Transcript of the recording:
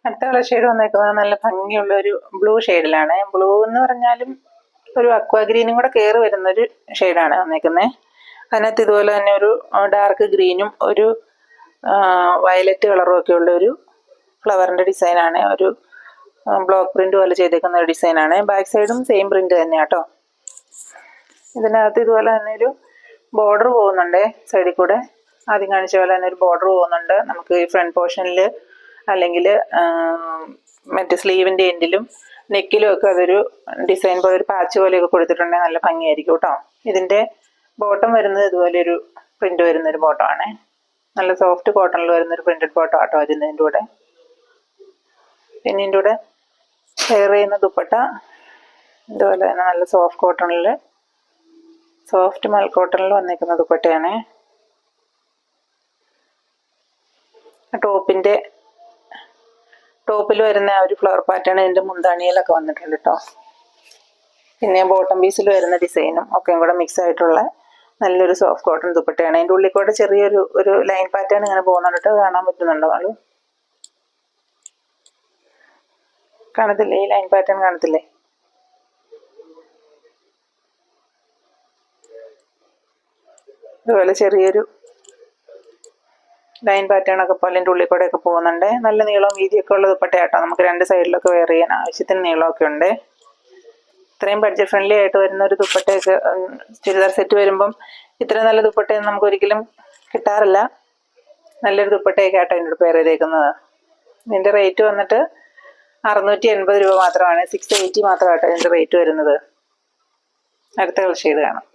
അടുത്ത colour shade വന്നേക്കുന്നത് നല്ല ഭംഗിയുള്ള ഒരു ബ്ലൂ ഷെയ്ഡിലാണ്. ബ്ലൂ എന്ന് പറഞ്ഞാലും ഒരു അക്വാ ഗ്രീനും കൂടെ കയറി വരുന്നൊരു ഷെയ്ഡാണ് വന്നേക്കുന്നത്. അതിനകത്ത് ഇതുപോലെ തന്നെ ഒരു ഡാർക്ക് ഗ്രീനും ഒരു വയലറ്റ് കളറും ഒക്കെ ഉള്ള ഒരു ഫ്ലവറിൻ്റെ ഡിസൈനാണ്. ഒരു ബ്ലോക്ക് പ്രിന്റ് പോലെ ചെയ്തേക്കുന്ന ഒരു ഡിസൈനാണ്. ബാക്ക് സൈഡും സെയിം പ്രിന്റ് തന്നെയാണ് കേട്ടോ. ഇതിനകത്ത് ഇതുപോലെ തന്നെ ഒരു ബോർഡർ പോകുന്നുണ്ട് സൈഡിൽ കൂടെ. ആദ്യം കാണിച്ച പോലെ തന്നെ ഒരു ബോർഡർ പോകുന്നുണ്ട്. നമുക്ക് ഈ ഫ്രണ്ട് പോർഷനിൽ അല്ലെങ്കിൽ മറ്റേ സ്ലീവിൻ്റെ എൻഡിലും നെക്കിലും ഒക്കെ അതൊരു ഡിസൈൻ പോലെ ഒരു പാച്ച് പോലെയൊക്കെ കൊടുത്തിട്ടുണ്ടെങ്കിൽ നല്ല ഭംഗിയായിരിക്കും കേട്ടോ. ഇതിൻ്റെ ബോട്ടം വരുന്നത് ഇതുപോലെ ഒരു പ്രിന്റ് വരുന്നൊരു ബോട്ടമാണ്. നല്ല സോഫ്റ്റ് കോട്ടണിൽ വരുന്നൊരു പ്രിന്റഡ് ബോട്ടം ആട്ടോ ഇതിൻ്റെ കൂടെ. പിന്നെ ഇതിൻ്റെ കൂടെ വെയർ ചെയ്യുന്ന ദുപ്പട്ട ഇതുപോലെ തന്നെ നല്ല സോഫ്റ്റ് കോട്ടണിൽ സോഫ്റ്റ് മൽ കോട്ടണിൽ വന്നിരിക്കുന്ന ദുപ്പട്ടയാണ്. ടോപ്പിൽ വരുന്ന ആ ഒരു ഫ്ലവർ പാറ്റേൺ ഇതിൻ്റെ മുന്താണിയിലൊക്കെ വന്നിട്ടുണ്ട് കേട്ടോ. പിന്നെ ബോട്ടം പീസിൽ വരുന്ന ഡിസൈനും ഒക്കെയും കൂടെ മിക്സ് ആയിട്ടുള്ള നല്ലൊരു സോഫ്റ്റ് കോട്ടൺ ദുപ്പട്ടയാണ്. അതിൻ്റെ ഉള്ളിൽ കൂടെ ചെറിയൊരു ലൈൻ പാറ്റേൺ ഇങ്ങനെ പോകുന്നുണ്ട്. കാണാൻ പറ്റുന്നുണ്ടോ ആള്? കാണത്തില്ലേ? ഈ ലൈൻ പാറ്റേൺ കാണത്തില്ലേ? അതുപോലെ ചെറിയൊരു ലൈൻ പാറ്റേൺ ഒക്കെ പോലെ എൻ്റെ ഉള്ളിൽ കൂടെ ഒക്കെ പോകുന്നുണ്ട്. നല്ല നീളവും വീതിയൊക്കെ ഉള്ള ദുപ്പട്ടയാട്ടോ. നമുക്ക് രണ്ട് സൈഡിലൊക്കെ വെയർ ചെയ്യാൻ ആവശ്യത്തിന് നീളമൊക്കെ ഉണ്ട്. ഇത്രയും ബഡ്ജറ്റ് ഫ്രണ്ട്ലി ആയിട്ട് വരുന്ന ഒരു ദുപ്പട്ടയൊക്കെ ചുരിദാർ സെറ്റ് വരുമ്പം ഇത്രയും നല്ല ദുപ്പട്ടയൊന്നും നമുക്ക് ഒരിക്കലും കിട്ടാറില്ല. നല്ലൊരു ദുപ്പട്ടയൊക്കെ ആട്ടോ എൻ്റെ പെയർ ചെയ്തേക്കുന്നത്. ഇതിൻ്റെ റേറ്റ് വന്നിട്ട് 680 രൂപ മാത്രമാണ്. 680 മാത്രമാട്ടോ ഇതിൻ്റെ റേറ്റ് വരുന്നത്. അടുത്ത കളർ ഷെയ്ഡ് കാണാം.